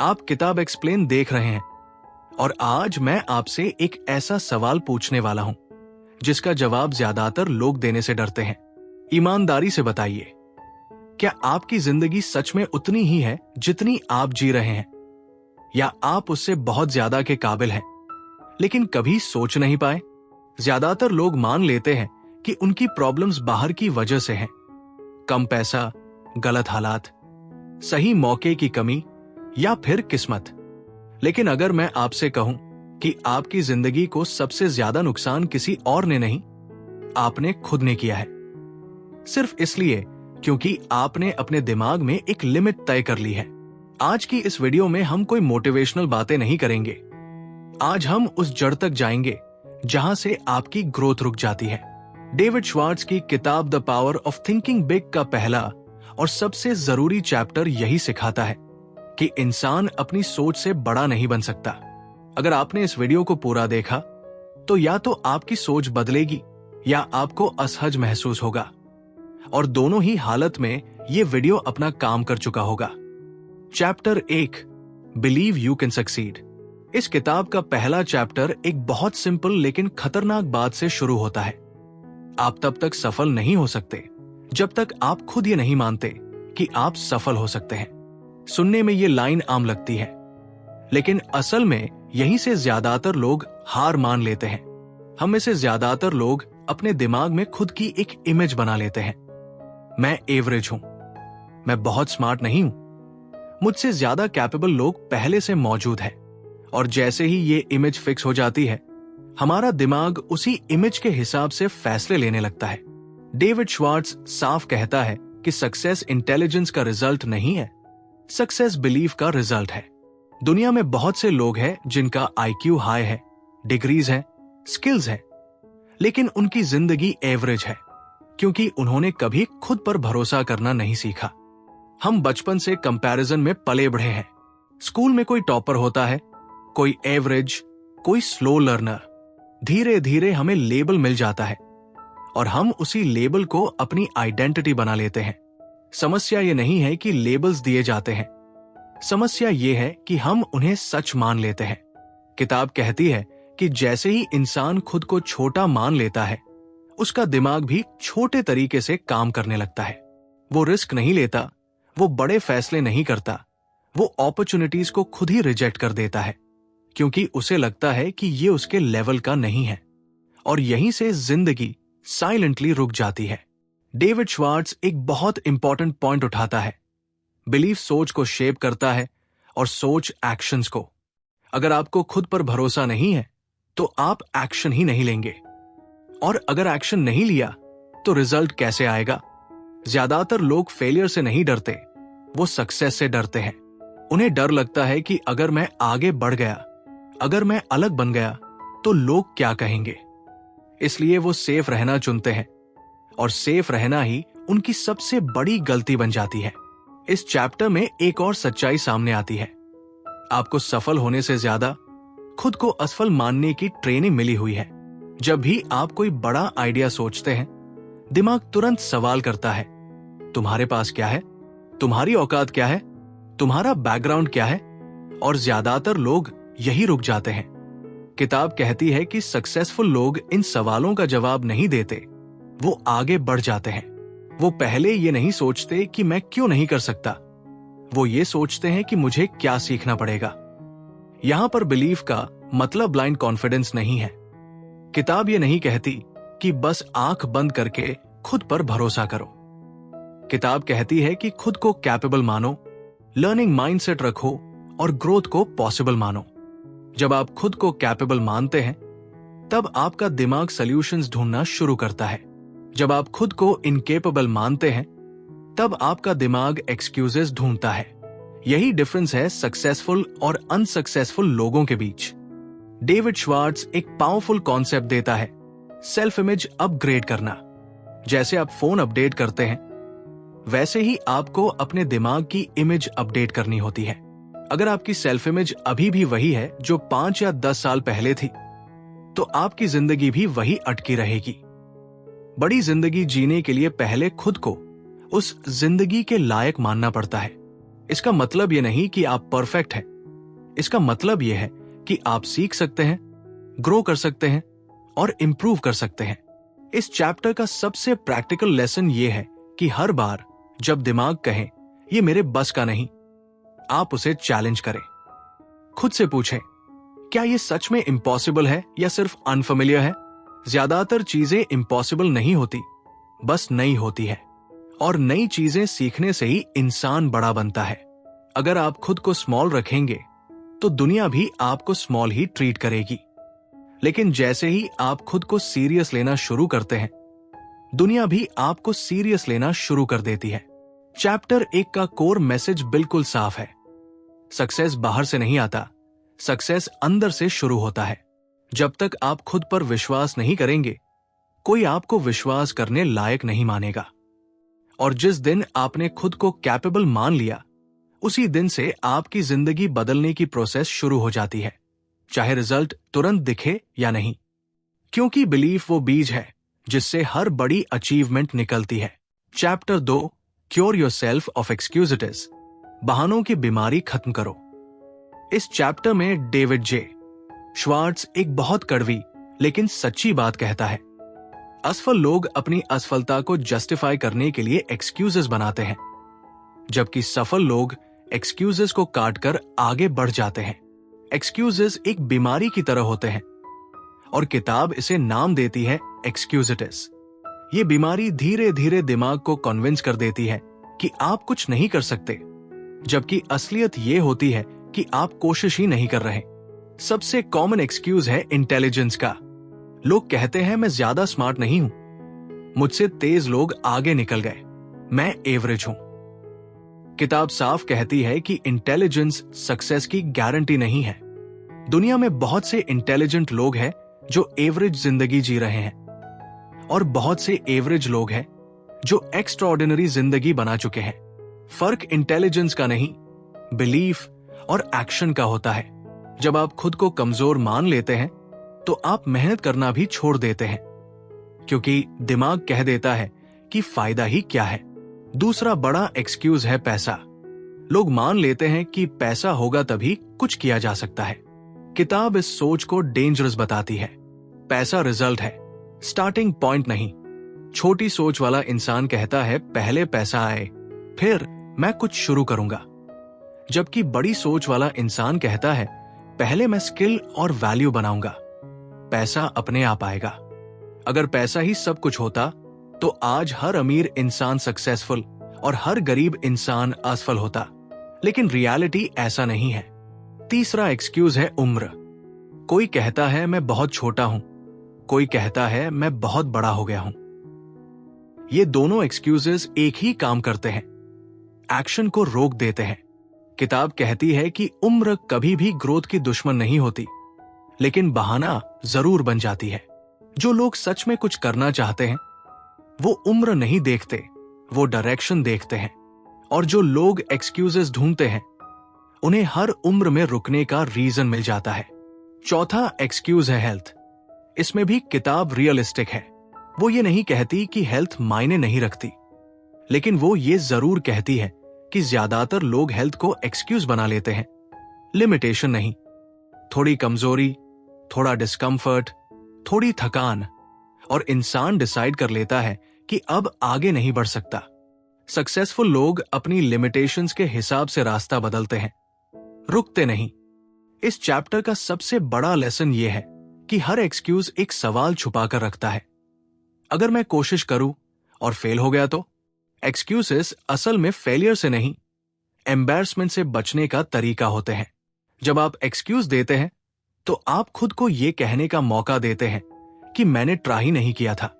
आप किताब एक्सप्लेन देख रहे हैं और आज मैं आपसे एक ऐसा सवाल पूछने वाला हूं जिसका जवाब ज्यादातर लोग देने से डरते हैं। ईमानदारी से बताइए, क्या आपकी जिंदगी सच में उतनी ही है जितनी आप जी रहे हैं, या आप उससे बहुत ज्यादा के काबिल हैं लेकिन कभी सोच नहीं पाए? ज्यादातर लोग मान लेते हैं कि उनकी प्रॉब्लम्स बाहर की वजह से हैं, कम पैसा, गलत हालात, सही मौके की कमी या फिर किस्मत। लेकिन अगर मैं आपसे कहूं कि आपकी जिंदगी को सबसे ज्यादा नुकसान किसी और ने नहीं, आपने खुद ने किया है। सिर्फ इसलिए क्योंकि आपने अपने दिमाग में एक लिमिट तय कर ली है। आज की इस वीडियो में हम कोई मोटिवेशनल बातें नहीं करेंगे। आज हम उस जड़ तक जाएंगे जहां से आपकी ग्रोथ रुक जाती है। डेविड श्वार्ट्ज की किताब the power of thinking big का पहला और सबसे जरूरी चैप्टर यही सिखाता है कि इंसान अपनी सोच से बड़ा नहीं बन सकता। अगर आपने इस वीडियो को पूरा देखा तो या तो आपकी सोच बदलेगी या आपको असहज महसूस होगा, और दोनों ही हालत में ये वीडियो अपना काम कर चुका होगा। Chapter 1, believe you can succeed. इस किताब का पहला चैप्टर एक बहुत सिंपल लेकिन खतरनाक बात से शुरू होता है। आप तब तक सफल नहीं हो सकते जब तक आप खुद ये नहीं मानते कि आप सफल हो सकते हैं। सुनने में ये लाइन आम लगती है, लेकिन असल में यहीं से ज्यादातर लोग हार मान लेते हैं। हम में से ज्यादातर लोग अपने दिमाग में खुद की एक इमेज बना लेते हैं। मैं एवरेज हूं, मैं बहुत स्मार्ट नहीं हूं, मुझसे ज्यादा कैपेबल लोग पहले से मौजूद हैं। और जैसे ही ये इमेज फिक्स हो जाती है, हमारा दिमाग उसी इमेज के हिसाब से फैसले लेने लगता है। डेविड श्वार्ट्ज साफ कहता है कि सक्सेस इंटेलिजेंस का रिजल्ट नहीं है, सक्सेस बिलीफ का रिजल्ट है। दुनिया में बहुत से लोग हैं जिनका IQ हाई है, डिग्रीज हैं, स्किल्स हैं, लेकिन उनकी जिंदगी एवरेज है क्योंकि उन्होंने कभी खुद पर भरोसा करना नहीं सीखा। हम बचपन से कंपैरिजन में पले बढ़े हैं। स्कूल में कोई टॉपर होता है, कोई एवरेज, कोई स्लो लर्नर। धीरे धीरे हमें लेबल मिल जाता है और हम उसी लेबल को अपनी आइडेंटिटी बना लेते हैं। समस्या ये नहीं है कि लेबल्स दिए जाते हैं, समस्या ये है कि हम उन्हें सच मान लेते हैं। किताब कहती है कि जैसे ही इंसान खुद को छोटा मान लेता है, उसका दिमाग भी छोटे तरीके से काम करने लगता है। वो रिस्क नहीं लेता, वो बड़े फैसले नहीं करता, वो अपॉर्चुनिटीज को खुद ही रिजेक्ट कर देता है क्योंकि उसे लगता है कि ये उसके लेवल का नहीं है, और यहीं से जिंदगी साइलेंटली रुक जाती है। डेविड श्वार्ट्ज एक बहुत इंपॉर्टेंट पॉइंट उठाता है। बिलीफ सोच को शेप करता है और सोच एक्शंस को। अगर आपको खुद पर भरोसा नहीं है तो आप एक्शन ही नहीं लेंगे, और अगर एक्शन नहीं लिया तो रिजल्ट कैसे आएगा? ज्यादातर लोग फेलियर से नहीं डरते, वो सक्सेस से डरते हैं। उन्हें डर लगता है कि अगर मैं आगे बढ़ गया, अगर मैं अलग बन गया तो लोग क्या कहेंगे। इसलिए वो सेफ रहना चुनते हैं, और सेफ रहना ही उनकी सबसे बड़ी गलती बन जाती है। इस चैप्टर में एक और सच्चाई सामने आती है। आपको सफल होने से ज्यादा खुद को असफल मानने की ट्रेनिंग मिली हुई है। जब भी आप कोई बड़ा आइडिया सोचते हैं, दिमाग तुरंत सवाल करता है, तुम्हारे पास क्या है, तुम्हारी औकात क्या है, तुम्हारा बैकग्राउंड क्या है, और ज्यादातर लोग यही रुक जाते हैं। किताब कहती है कि सक्सेसफुल लोग इन सवालों का जवाब नहीं देते, वो आगे बढ़ जाते हैं। वो पहले ये नहीं सोचते कि मैं क्यों नहीं कर सकता, वो ये सोचते हैं कि मुझे क्या सीखना पड़ेगा। यहां पर बिलीफ का मतलब ब्लाइंड कॉन्फिडेंस नहीं है। किताब ये नहीं कहती कि बस आंख बंद करके खुद पर भरोसा करो। किताब कहती है कि खुद को कैपेबल मानो, लर्निंग माइंडसेट रखो और ग्रोथ को पॉसिबल मानो। जब आप खुद को कैपेबल मानते हैं, तब आपका दिमाग सॉल्यूशंस ढूंढना शुरू करता है। जब आप खुद को इनकेपेबल मानते हैं, तब आपका दिमाग एक्सक्यूजेस ढूंढता है। यही डिफरेंस है सक्सेसफुल और अनसक्सेसफुल लोगों के बीच। डेविड श्वार्ट्ज एक पावरफुल कॉन्सेप्ट देता है, सेल्फ इमेज अपग्रेड करना। जैसे आप फोन अपडेट करते हैं, वैसे ही आपको अपने दिमाग की इमेज अपडेट करनी होती है। अगर आपकी सेल्फ इमेज अभी भी वही है जो 5 या 10 साल पहले थी, तो आपकी जिंदगी भी वही अटकी रहेगी। बड़ी जिंदगी जीने के लिए पहले खुद को उस जिंदगी के लायक मानना पड़ता है। इसका मतलब ये नहीं कि आप परफेक्ट हैं, इसका मतलब यह है कि आप सीख सकते हैं, ग्रो कर सकते हैं और इंप्रूव कर सकते हैं। इस चैप्टर का सबसे प्रैक्टिकल लेसन यह है कि हर बार जब दिमाग कहे ये मेरे बस का नहीं, आप उसे चैलेंज करें। खुद से पूछें, क्या ये सच में इम्पॉसिबल है या सिर्फ अनफेमिलियर है? ज्यादातर चीजें इम्पॉसिबल नहीं होती, बस नई होती है, और नई चीजें सीखने से ही इंसान बड़ा बनता है। अगर आप खुद को स्मॉल रखेंगे तो दुनिया भी आपको स्मॉल ही ट्रीट करेगी, लेकिन जैसे ही आप खुद को सीरियस लेना शुरू करते हैं, दुनिया भी आपको सीरियस लेना शुरू कर देती है। चैप्टर 1 का कोर मैसेज बिल्कुल साफ है। सक्सेस बाहर से नहीं आता, सक्सेस अंदर से शुरू होता है। जब तक आप खुद पर विश्वास नहीं करेंगे, कोई आपको विश्वास करने लायक नहीं मानेगा। और जिस दिन आपने खुद को कैपेबल मान लिया, उसी दिन से आपकी जिंदगी बदलने की प्रोसेस शुरू हो जाती है, चाहे रिजल्ट तुरंत दिखे या नहीं। क्योंकि बिलीफ वो बीज है जिससे हर बड़ी अचीवमेंट निकलती है। Chapter 2, cure yourself of excuses, बहानों की बीमारी खत्म करो। इस चैप्टर में डेविड जे श्वार्ट्ज एक बहुत कड़वी लेकिन सच्ची बात कहता है। असफल लोग अपनी असफलता को जस्टिफाई करने के लिए एक्सक्यूजेस बनाते हैं, जबकि सफल लोग एक्सक्यूजेस को काटकर आगे बढ़ जाते हैं। एक्सक्यूजेस एक बीमारी की तरह होते हैं और किताब इसे नाम देती है एक्सक्यूजेटिस। ये बीमारी धीरे धीरे दिमाग को कन्विंस कर देती है कि आप कुछ नहीं कर सकते, जबकि असलियत ये होती है कि आप कोशिश ही नहीं कर रहे। सबसे कॉमन एक्सक्यूज है इंटेलिजेंस का। लोग कहते हैं मैं ज्यादा स्मार्ट नहीं हूं, मुझसे तेज लोग आगे निकल गए, मैं एवरेज हूं। किताब साफ कहती है कि इंटेलिजेंस सक्सेस की गारंटी नहीं है। दुनिया में बहुत से इंटेलिजेंट लोग हैं जो एवरेज जिंदगी जी रहे हैं, और बहुत से एवरेज लोग हैं जो एक्स्ट्राऑर्डिनरी जिंदगी बना चुके हैं। फर्क इंटेलिजेंस का नहीं, बिलीफ और एक्शन का होता है। जब आप खुद को कमजोर मान लेते हैं तो आप मेहनत करना भी छोड़ देते हैं, क्योंकि दिमाग कह देता है कि फायदा ही क्या है। दूसरा बड़ा एक्सक्यूज है पैसा। लोग मान लेते हैं कि पैसा होगा तभी कुछ किया जा सकता है। किताब इस सोच को डेंजरस बताती है। पैसा रिजल्ट है, स्टार्टिंग पॉइंट नहीं। छोटी सोच वाला इंसान कहता है पहले पैसा आए फिर मैं कुछ शुरू करूंगा, जबकि बड़ी सोच वाला इंसान कहता है पहले मैं स्किल और वैल्यू बनाऊंगा, पैसा अपने आप आएगा। अगर पैसा ही सब कुछ होता तो आज हर अमीर इंसान सक्सेसफुल और हर गरीब इंसान असफल होता, लेकिन रियलिटी ऐसा नहीं है। तीसरा एक्सक्यूज है उम्र। कोई कहता है मैं बहुत छोटा हूं, कोई कहता है मैं बहुत बड़ा हो गया हूं। ये दोनों एक्सक्यूजेस एक ही काम करते हैं, एक्शन को रोक देते हैं। किताब कहती है कि उम्र कभी भी ग्रोथ की दुश्मन नहीं होती, लेकिन बहाना जरूर बन जाती है। जो लोग सच में कुछ करना चाहते हैं वो उम्र नहीं देखते, वो डायरेक्शन देखते हैं। और जो लोग एक्सक्यूजेस ढूंढते हैं उन्हें हर उम्र में रुकने का रीजन मिल जाता है। चौथा एक्सक्यूज है हेल्थ। इसमें भी किताब रियलिस्टिक है। वो ये नहीं कहती कि हेल्थ मायने नहीं रखती, लेकिन वो ये जरूर कहती है कि ज्यादातर लोग हेल्थ को एक्सक्यूज बना लेते हैं। लिमिटेशन नहीं, थोड़ी कमजोरी, थोड़ा डिस्कंफर्ट, थोड़ी थकान, और इंसान डिसाइड कर लेता है कि अब आगे नहीं बढ़ सकता। सक्सेसफुल लोग अपनी लिमिटेशंस के हिसाब से रास्ता बदलते हैं, रुकते नहीं। इस चैप्टर का सबसे बड़ा लेसन यह है कि हर एक्सक्यूज एक सवाल छुपा कर रखता है। अगर मैं कोशिश करूं और फेल हो गया तो? एक्सक्यूजेस असल में फेलियर से नहीं, एम्बैरसमेंट से बचने का तरीका होते हैं। जब आप एक्सक्यूज देते हैं तो आप खुद को यह कहने का मौका देते हैं कि मैंने ट्राई नहीं किया था।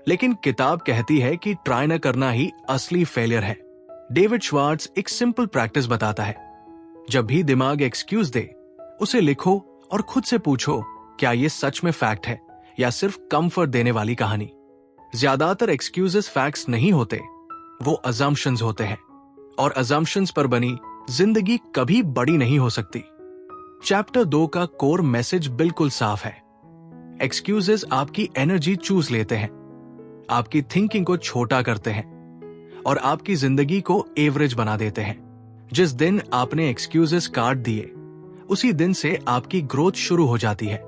लेकिन किताब कहती है कि ट्राई न करना ही असली फेलियर है। डेविड श्वार्ट्ज एक सिंपल प्रैक्टिस बताता है। जब भी दिमाग एक्सक्यूज दे, उसे लिखो और खुद से पूछो क्या यह सच में फैक्ट है या सिर्फ कंफर्ट देने वाली कहानी। ज्यादातर एक्सक्यूजेस फैक्ट्स नहीं होते, वो अजम्पशंस होते हैं, और अजम्पशंस पर बनी जिंदगी कभी बड़ी नहीं हो सकती। चैप्टर 2 का कोर मैसेज बिल्कुल साफ है। एक्सक्यूजेस आपकी एनर्जी चूज लेते हैं, आपकी थिंकिंग को छोटा करते हैं और आपकी जिंदगी को एवरेज बना देते हैं। जिस दिन आपने एक्सक्यूजेस काट दिए, उसी दिन से आपकी ग्रोथ शुरू हो जाती है,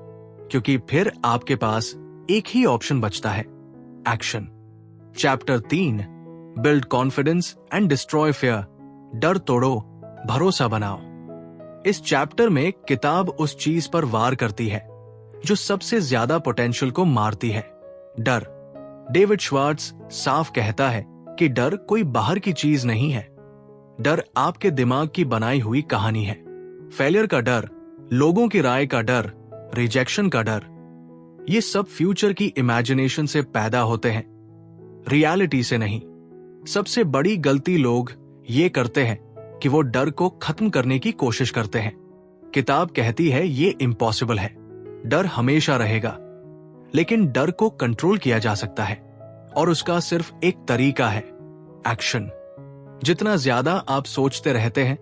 क्योंकि फिर आपके पास एक ही ऑप्शन बचता है, action. Chapter 3, build confidence and destroy fear. डर तोड़ो, भरोसा बनाओ। इस चैप्टर में किताब उस चीज पर वार करती है जो सबसे ज्यादा पोटेंशियल को मारती है, डर। डेविड श्वार्ट्ज साफ कहता है कि डर कोई बाहर की चीज नहीं है। डर आपके दिमाग की बनाई हुई कहानी है। फेलियर का डर, लोगों की राय का डर, रिजेक्शन का डर, ये सब फ्यूचर की इमेजिनेशन से पैदा होते हैं, रियलिटी से नहीं। सबसे बड़ी गलती लोग ये करते हैं कि वो डर को खत्म करने की कोशिश करते हैं। किताब कहती है ये इम्पॉसिबल है, डर हमेशा रहेगा, लेकिन डर को कंट्रोल किया जा सकता है और उसका सिर्फ एक तरीका है, एक्शन। जितना ज्यादा आप सोचते रहते हैं,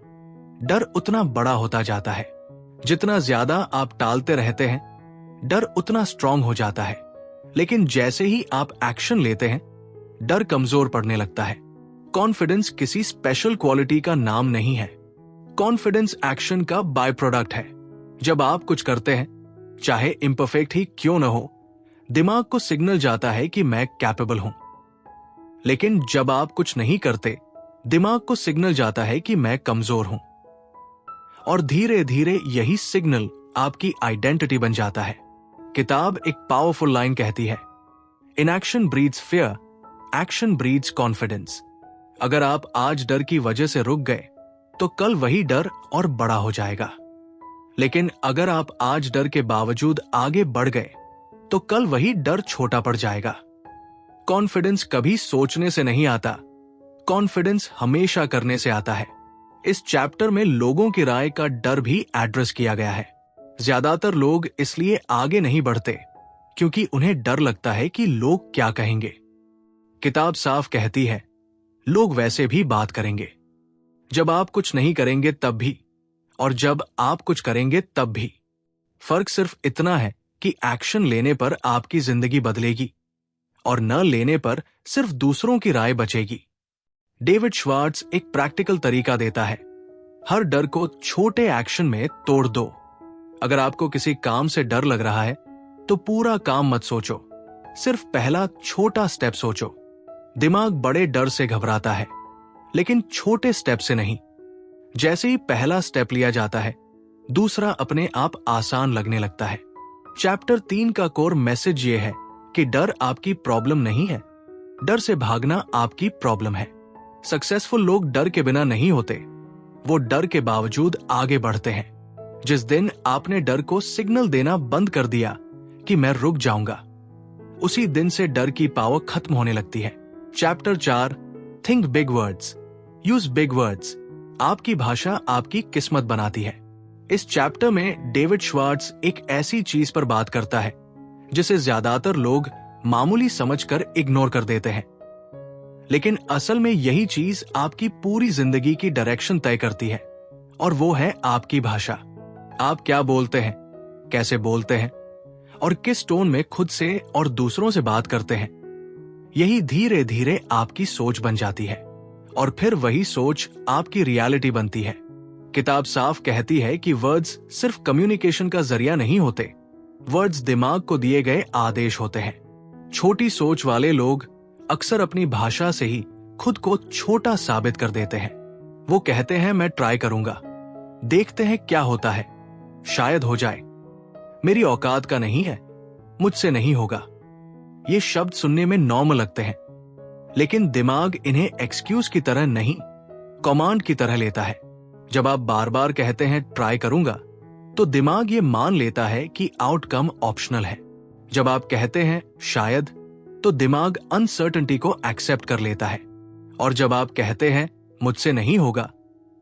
डर उतना बड़ा होता जाता है। जितना ज्यादा आप टालते रहते हैं, डर उतना स्ट्रांग हो जाता है। लेकिन जैसे ही आप एक्शन लेते हैं, डर कमजोर पड़ने लगता है। कॉन्फिडेंस किसी स्पेशल क्वालिटी का नाम नहीं है। कॉन्फिडेंस एक्शन का बाय प्रोडक्ट है। जब आप कुछ करते हैं, चाहे इम्परफेक्ट ही क्यों न हो, दिमाग को सिग्नल जाता है कि मैं कैपेबल हूं। लेकिन जब आप कुछ नहीं करते, दिमाग को सिग्नल जाता है कि मैं कमजोर हूं। और धीरे धीरे यही सिग्नल आपकी आइडेंटिटी बन जाता है। किताब एक पावरफुल लाइन कहती है, inaction breeds fear, action breeds confidence. अगर आप आज डर की वजह से रुक गए, तो कल वही डर और बड़ा हो जाएगा। लेकिन अगर आप आज डर के बावजूद आगे बढ़ गए, तो कल वही डर छोटा पड़ जाएगा। कॉन्फिडेंस कभी सोचने से नहीं आता, कॉन्फिडेंस हमेशा करने से आता है। इस चैप्टर में लोगों की राय का डर भी एड्रेस किया गया है। ज्यादातर लोग इसलिए आगे नहीं बढ़ते क्योंकि उन्हें डर लगता है कि लोग क्या कहेंगे। किताब साफ कहती है, लोग वैसे भी बात करेंगे। जब आप कुछ नहीं करेंगे तब भी, और जब आप कुछ करेंगे तब भी। फर्क सिर्फ इतना है कि एक्शन लेने पर आपकी जिंदगी बदलेगी और न लेने पर सिर्फ दूसरों की राय बचेगी। डेविड श्वार्ट्ज एक प्रैक्टिकल तरीका देता है, हर डर को छोटे एक्शन में तोड़ दो। अगर आपको किसी काम से डर लग रहा है, तो पूरा काम मत सोचो, सिर्फ पहला छोटा स्टेप सोचो। दिमाग बड़े डर से घबराता है, लेकिन छोटे स्टेप से नहीं। जैसे ही पहला स्टेप लिया जाता है, दूसरा अपने आप आसान लगने लगता है। चैप्टर 3 का कोर मैसेज ये है कि डर आपकी प्रॉब्लम नहीं है, डर से भागना आपकी प्रॉब्लम है। सक्सेसफुल लोग डर के बिना नहीं होते, वो डर के बावजूद आगे बढ़ते हैं। जिस दिन आपने डर को सिग्नल देना बंद कर दिया कि मैं रुक जाऊंगा, उसी दिन से डर की पावर खत्म होने लगती है। Chapter 4, think big words, use big words. आपकी भाषा आपकी किस्मत बनाती है। इस चैप्टर में डेविड श्वार्ट्ज एक ऐसी चीज पर बात करता है जिसे ज्यादातर लोग मामूली समझकर इग्नोर कर देते हैं, लेकिन असल में यही चीज आपकी पूरी जिंदगी की डायरेक्शन तय करती है, और वो है आपकी भाषा। आप क्या बोलते हैं, कैसे बोलते हैं और किस टोन में खुद से और दूसरों से बात करते हैं, यही धीरे धीरे आपकी सोच बन जाती है और फिर वही सोच आपकी रियलिटी बनती है। किताब साफ कहती है कि वर्ड्स सिर्फ कम्युनिकेशन का जरिया नहीं होते, वर्ड्स दिमाग को दिए गए आदेश होते हैं। छोटी सोच वाले लोग अक्सर अपनी भाषा से ही खुद को छोटा साबित कर देते हैं। वो कहते हैं मैं ट्राई करूंगा, देखते हैं क्या होता है, शायद हो जाए, मेरी औकात का नहीं है, मुझसे नहीं होगा। ये शब्द सुनने में नॉर्मल लगते हैं, लेकिन दिमाग इन्हें एक्सक्यूज की तरह नहीं, कमांड की तरह लेता है। जब आप बार बार कहते हैं ट्राई करूंगा, तो दिमाग ये मान लेता है कि आउटकम ऑप्शनल है। जब आप कहते हैं शायद, तो दिमाग अनसर्टेनिटी को एक्सेप्ट कर लेता है। और जब आप कहते हैं मुझसे नहीं होगा,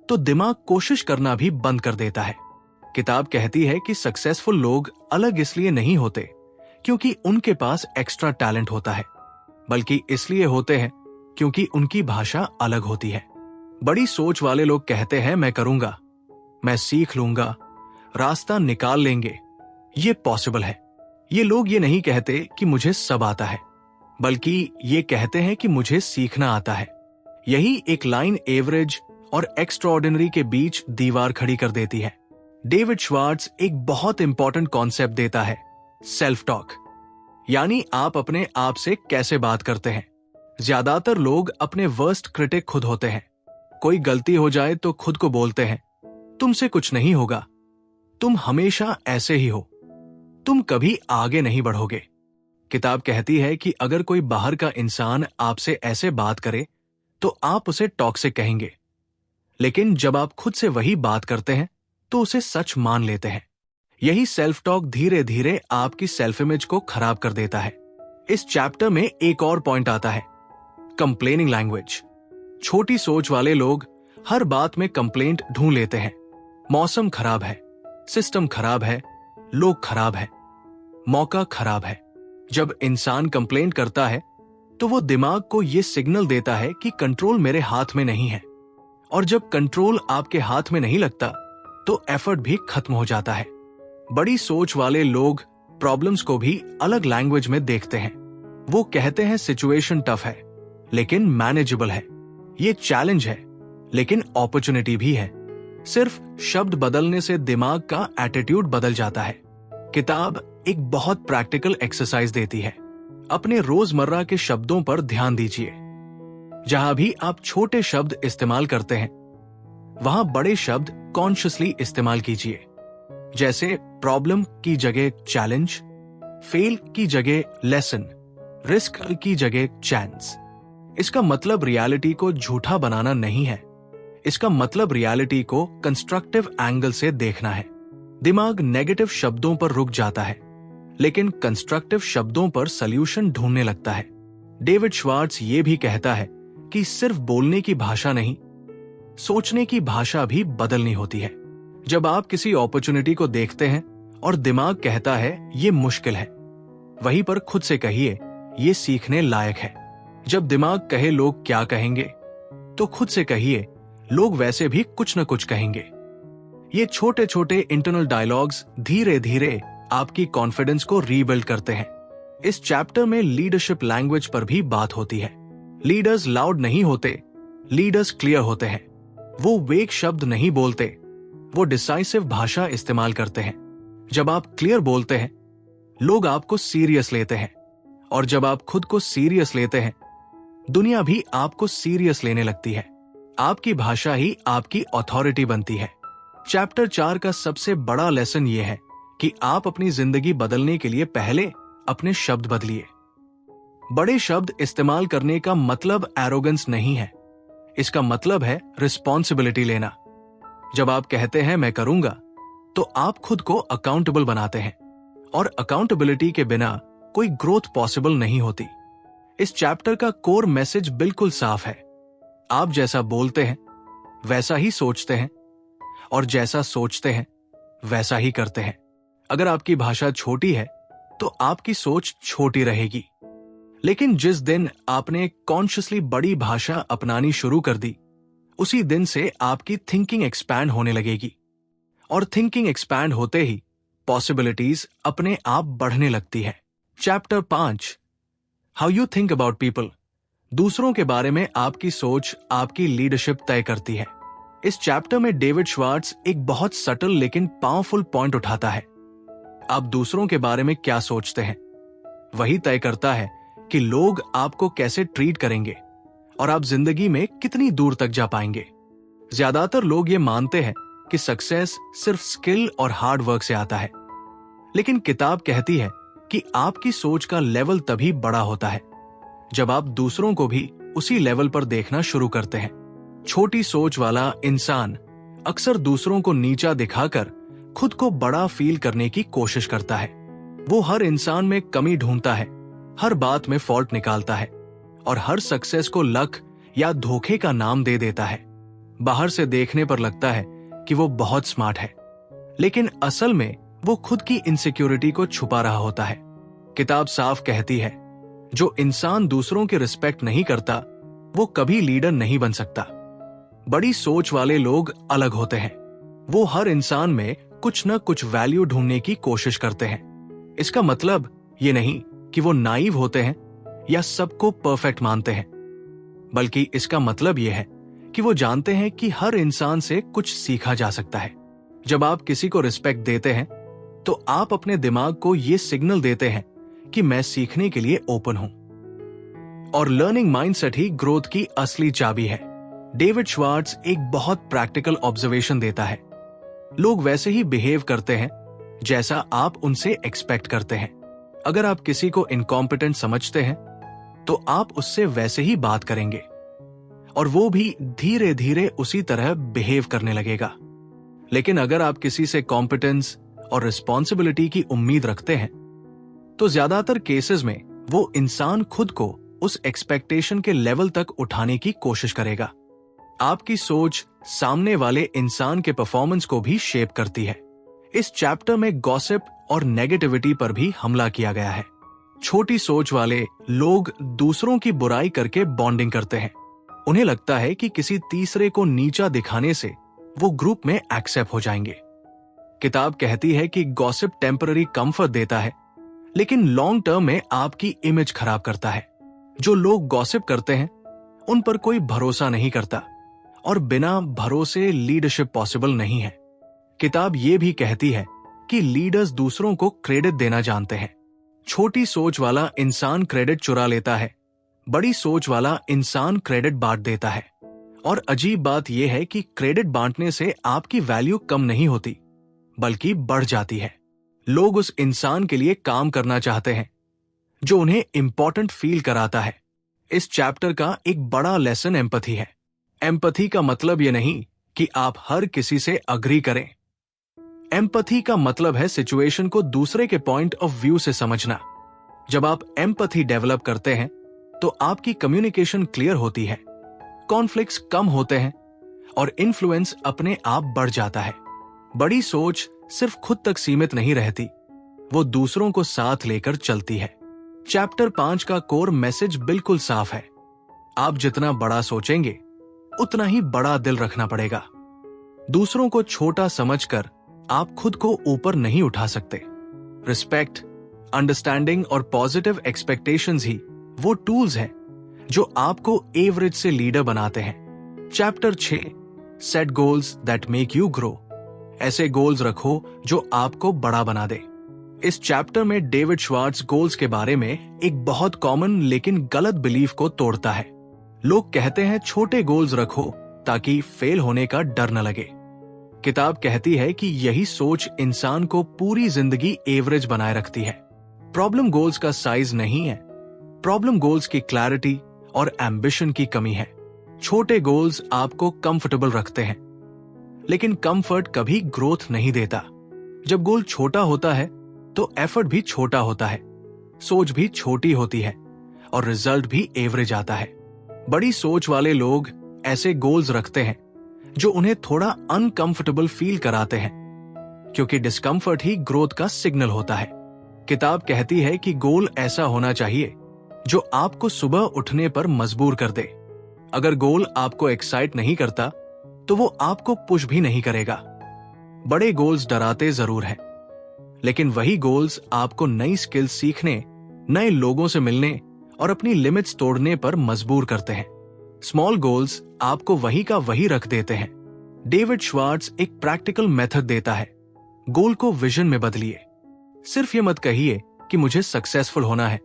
तो दिमाग कोशिश करना भी बंद कर देता है। किताब कहती है कि सक्सेसफुल लोग अलग इसलिए नहीं होते क्योंकि उनके पास एक्स्ट्रा टैलेंट होता है, बल्कि इसलिए होते हैं क्योंकि उनकी भाषा अलग होती है। बड़ी सोच वाले लोग कहते हैं मैं करूंगा, मैं सीख लूंगा, रास्ता निकाल लेंगे, ये पॉसिबल है। ये लोग ये नहीं कहते कि मुझे सब आता है, बल्कि ये कहते हैं कि मुझे सीखना आता है। यही एक लाइन एवरेज और एक्स्ट्राऑर्डिनरी के बीच दीवार खड़ी कर देती है। डेविड श्वार्ट्ज एक बहुत इंपॉर्टेंट कॉन्सेप्ट देता है, सेल्फ टॉक, यानी आप अपने आप से कैसे बात करते हैं। ज्यादातर लोग अपने वर्स्ट क्रिटिक खुद होते हैं। कोई गलती हो जाए तो खुद को बोलते हैं, तुमसे कुछ नहीं होगा, तुम हमेशा ऐसे ही हो, तुम कभी आगे नहीं बढ़ोगे। किताब कहती है कि अगर कोई बाहर का इंसान आपसे ऐसे बात करे तो आप उसे टॉक्सिक कहेंगे, लेकिन जब आप खुद से वही बात करते हैं तो उसे सच मान लेते हैं। यही सेल्फ टॉक धीरे धीरे आपकी सेल्फ इमेज को खराब कर देता है। इस चैप्टर में एक और पॉइंट आता है, कंप्लेनिंग लैंग्वेज। छोटी सोच वाले लोग हर बात में कंप्लेंट ढूंढ लेते हैं। मौसम खराब है, सिस्टम खराब है, लोग खराब है, मौका खराब है। जब इंसान कंप्लेंट करता है तो वो दिमाग को ये सिग्नल देता है कि कंट्रोल मेरे हाथ में नहीं है, और जब कंट्रोल आपके हाथ में नहीं लगता तो एफर्ट भी खत्म हो जाता है। बड़ी सोच वाले लोग प्रॉब्लम्स को भी अलग लैंग्वेज में देखते हैं। वो कहते हैं सिचुएशन टफ है लेकिन मैनेजेबल है, ये चैलेंज है लेकिन अपॉर्चुनिटी भी है। सिर्फ शब्द बदलने से दिमाग का एटीट्यूड बदल जाता है। किताब एक बहुत प्रैक्टिकल एक्सरसाइज देती है। अपने रोजमर्रा के शब्दों पर ध्यान दीजिए। जहां भी आप छोटे शब्द इस्तेमाल करते हैं वहां बड़े शब्द कॉन्शियसली इस्तेमाल कीजिए। जैसे प्रॉब्लम की जगह चैलेंज, फेल की जगह लेसन, रिस्क की जगह चांस। इसका मतलब रियलिटी को झूठा बनाना नहीं है, इसका मतलब रियलिटी को कंस्ट्रक्टिव एंगल से देखना है। दिमाग नेगेटिव शब्दों पर रुक जाता है लेकिन कंस्ट्रक्टिव शब्दों पर सॉल्यूशन ढूंढने लगता है। डेविड श्वार्ट्ज ये भी कहता है कि सिर्फ बोलने की भाषा नहीं, सोचने की भाषा भी बदलनी होती है। जब आप किसी अपॉर्चुनिटी को देखते हैं और दिमाग कहता है ये मुश्किल है, वहीं पर खुद से कहिए ये सीखने लायक है। जब दिमाग कहे लोग क्या कहेंगे तो खुद से कहिए लोग वैसे भी कुछ न कुछ कहेंगे। ये छोटे छोटे इंटरनल डायलॉग्स धीरे धीरे आपकी कॉन्फिडेंस को रीबिल्ड करते हैं। इस चैप्टर में लीडरशिप लैंग्वेज पर भी बात होती है। लीडर्स लाउड नहीं होते, लीडर्स क्लियर होते हैं। वो वेग शब्द नहीं बोलते, वो डिसाइसिव भाषा इस्तेमाल करते हैं। जब आप क्लियर बोलते हैं लोग आपको सीरियस लेते हैं, और जब आप खुद को सीरियस लेते हैं दुनिया भी आपको सीरियस लेने लगती है। आपकी भाषा ही आपकी अथॉरिटी बनती है। चैप्टर 4 का सबसे बड़ा लेसन यह है कि आप अपनी जिंदगी बदलने के लिए पहले अपने शब्द बदलिए। बड़े शब्द इस्तेमाल करने का मतलब एरोगेंस नहीं है, इसका मतलब है रिस्पॉन्सिबिलिटी लेना। जब आप कहते हैं मैं करूंगा तो आप खुद को अकाउंटेबल बनाते हैं, और अकाउंटेबिलिटी के बिना कोई ग्रोथ पॉसिबल नहीं होती। इस चैप्टर का कोर मैसेज बिल्कुल साफ है, आप जैसा बोलते हैं वैसा ही सोचते हैं, और जैसा सोचते हैं वैसा ही करते हैं। अगर आपकी भाषा छोटी है तो आपकी सोच छोटी रहेगी, लेकिन जिस दिन आपने कॉन्शियसली बड़ी भाषा अपनानी शुरू कर दी उसी दिन से आपकी थिंकिंग एक्सपैंड होने लगेगी, और थिंकिंग एक्सपैंड होते ही पॉसिबिलिटीज अपने आप बढ़ने लगती है। Chapter 5, how you think about people. दूसरों के बारे में आपकी सोच आपकी लीडरशिप तय करती है। इस चैप्टर में डेविड श्वार्ट्ज एक बहुत सटल लेकिन पावरफुल पॉइंट उठाता है। आप दूसरों के बारे में क्या सोचते हैं वही तय करता है कि लोग आपको कैसे ट्रीट करेंगे और आप जिंदगी में कितनी दूर तक जा पाएंगे। ज्यादातर लोग ये मानते हैं कि सक्सेस सिर्फ स्किल और हार्ड वर्क से आता है, लेकिन किताब कहती है कि आपकी सोच का लेवल तभी बड़ा होता है जब आप दूसरों को भी उसी लेवल पर देखना शुरू करते हैं। छोटी सोच वाला इंसान अक्सर दूसरों को नीचा दिखाकर खुद को बड़ा फील करने की कोशिश करता है। वो हर इंसान में कमी ढूंढता है, हर बात में फॉल्ट निकालता है, और हर सक्सेस को लक या धोखे का नाम दे देता है। बाहर से देखने पर लगता है कि वो बहुत स्मार्ट है, लेकिन असल में वो खुद की इनसिक्योरिटी को छुपा रहा होता है। किताब साफ कहती है, जो इंसान दूसरों की रिस्पेक्ट नहीं करता वो कभी लीडर नहीं बन सकता। बड़ी सोच वाले लोग अलग होते हैं, वो हर इंसान में कुछ न कुछ वैल्यू ढूंढने की कोशिश करते हैं। इसका मतलब ये नहीं कि वो नाइव होते हैं या सबको परफेक्ट मानते हैं, बल्कि इसका मतलब ये है कि वो जानते हैं कि हर इंसान से कुछ सीखा जा सकता है। जब आप किसी को रिस्पेक्ट देते हैं तो आप अपने दिमाग को यह सिग्नल देते हैं कि मैं सीखने के लिए ओपन हूं। और लर्निंग माइंडसेट ही ग्रोथ की असली चाबी है। डेविड श्वार्ट्ज एक बहुत प्रैक्टिकल ऑब्जर्वेशन देता है। लोग वैसे ही बिहेव करते हैं जैसा आप उनसे एक्सपेक्ट करते हैं। अगर आप किसी को इनकॉम्पिटेंट समझते हैं तो आप उससे वैसे ही बात करेंगे और वो भी धीरे धीरे उसी तरह बिहेव करने लगेगा। लेकिन अगर आप किसी से कॉम्पिटेंस और रिस्पॉन्सिबिलिटी की उम्मीद रखते हैं तो ज्यादातर केसेस में वो इंसान खुद को उस एक्सपेक्टेशन के लेवल तक उठाने की कोशिश करेगा। आपकी सोच सामने वाले इंसान के परफॉर्मेंस को भी शेप करती है। इस चैप्टर में गॉसिप और नेगेटिविटी पर भी हमला किया गया है। छोटी सोच वाले लोग दूसरों की बुराई करके बॉन्डिंग करते हैं। उन्हें लगता है कि किसी तीसरे को नीचा दिखाने से वो ग्रुप में एक्सेप्ट हो जाएंगे। किताब कहती है कि गॉसिप टेम्पररी कंफर्ट देता है, लेकिन लॉन्ग टर्म में आपकी इमेज खराब करता है। जो लोग गॉसिप करते हैं उन पर कोई भरोसा नहीं करता और बिना भरोसे लीडरशिप पॉसिबल नहीं है। किताब ये भी कहती है कि लीडर्स दूसरों को क्रेडिट देना जानते हैं। छोटी सोच वाला इंसान क्रेडिट चुरा लेता है, बड़ी सोच वाला इंसान क्रेडिट बांट देता है। और अजीब बात यह है कि क्रेडिट बांटने से आपकी वैल्यू कम नहीं होती बल्कि बढ़ जाती है। लोग उस इंसान के लिए काम करना चाहते हैं जो उन्हें इंपॉर्टेंट फील कराता है। इस चैप्टर का एक बड़ा लेसन एम्पैथी है। एम्पैथी का मतलब यह नहीं कि आप हर किसी से अग्री करें। एम्पैथी का मतलब है सिचुएशन को दूसरे के पॉइंट ऑफ व्यू से समझना। जब आप एम्पैथी डेवलप करते हैं तो आपकी कम्युनिकेशन क्लियर होती है, कॉन्फ्लिक्ट्स कम होते हैं और इन्फ्लुएंस अपने आप बढ़ जाता है। बड़ी सोच सिर्फ खुद तक सीमित नहीं रहती, वो दूसरों को साथ लेकर चलती है। चैप्टर 5 का कोर मैसेज बिल्कुल साफ है। आप जितना बड़ा सोचेंगे उतना ही बड़ा दिल रखना पड़ेगा। दूसरों को छोटा समझकर आप खुद को ऊपर नहीं उठा सकते। रिस्पेक्ट, अंडरस्टैंडिंग और पॉजिटिव एक्सपेक्टेशंस ही वो टूल्स हैं जो आपको एवरेज से लीडर बनाते हैं। Chapter 6, set goals that make you grow. ऐसे गोल्स रखो जो आपको बड़ा बना दे। इस चैप्टर में डेविड श्वार्ट्ज गोल्स के बारे में एक बहुत कॉमन लेकिन गलत बिलीफ को तोड़ता है। लोग कहते हैं छोटे गोल्स रखो ताकि फेल होने का डर न लगे। किताब कहती है कि यही सोच इंसान को पूरी जिंदगी एवरेज बनाए रखती है। प्रॉब्लम गोल्स का साइज नहीं है, प्रॉब्लम गोल्स की क्लैरिटी और एम्बिशन की कमी है। छोटे गोल्स आपको कंफर्टेबल रखते हैं, लेकिन कंफर्ट कभी ग्रोथ नहीं देता। जब गोल छोटा होता है तो एफर्ट भी छोटा होता है, सोच भी छोटी होती है और रिजल्ट भी एवरेज आता है। बड़ी सोच वाले लोग ऐसे गोल्स रखते हैं जो उन्हें थोड़ा अनकंफर्टेबल फील कराते हैं, क्योंकि डिस्कंफर्ट ही ग्रोथ का सिग्नल होता है। किताब कहती है कि गोल ऐसा होना चाहिए जो आपको सुबह उठने पर मजबूर कर दे। अगर गोल आपको एक्साइट नहीं करता तो वो आपको पुश भी नहीं करेगा। बड़े गोल्स डराते जरूर हैं, लेकिन वही गोल्स आपको नई स्किल्स सीखने, नए लोगों से मिलने और अपनी लिमिट्स तोड़ने पर मजबूर करते हैं। स्मॉल गोल्स आपको वही का वही रख देते हैं। डेविड श्वार्ट्ज एक प्रैक्टिकल मेथड देता है। गोल को विजन में बदलिए। सिर्फ ये मत कहिए कि मुझे सक्सेसफुल होना है,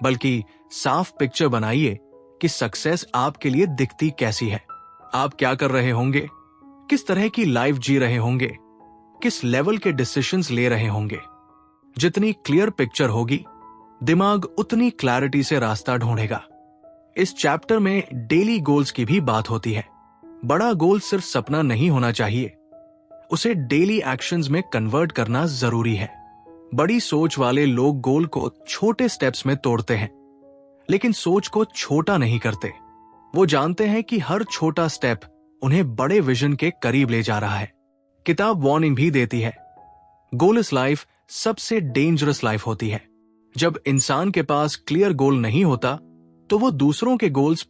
बल्कि साफ पिक्चर बनाइए कि सक्सेस आपके लिए दिखती कैसी है। आप क्या कर रहे होंगे, किस तरह की लाइफ जी रहे होंगे, किस लेवल के डिसीजंस ले रहे होंगे। जितनी क्लियर पिक्चर होगी, दिमाग उतनी क्लैरिटी से रास्ता ढूंढेगा। इस चैप्टर में डेली गोल्स की भी बात होती है। बड़ा गोल सिर्फ सपना नहीं होना चाहिए, उसे डेली एक्शंस में कन्वर्ट करना जरूरी है। बड़ी सोच वाले लोग गोल को छोटे स्टेप्स में तोड़ते हैं, लेकिन सोच को छोटा नहीं करते। वो जानते हैं कि हर छोटा स्टेप उन्हें बड़े विजन के करीब ले जा रहा है। किताब वार्निंग भी देती है, गोललेस लाइफ सबसे डेंजरस लाइफ होती है। जब इंसान के पास क्लियर गोल नहीं होता तो वो दूसरों के गोल्स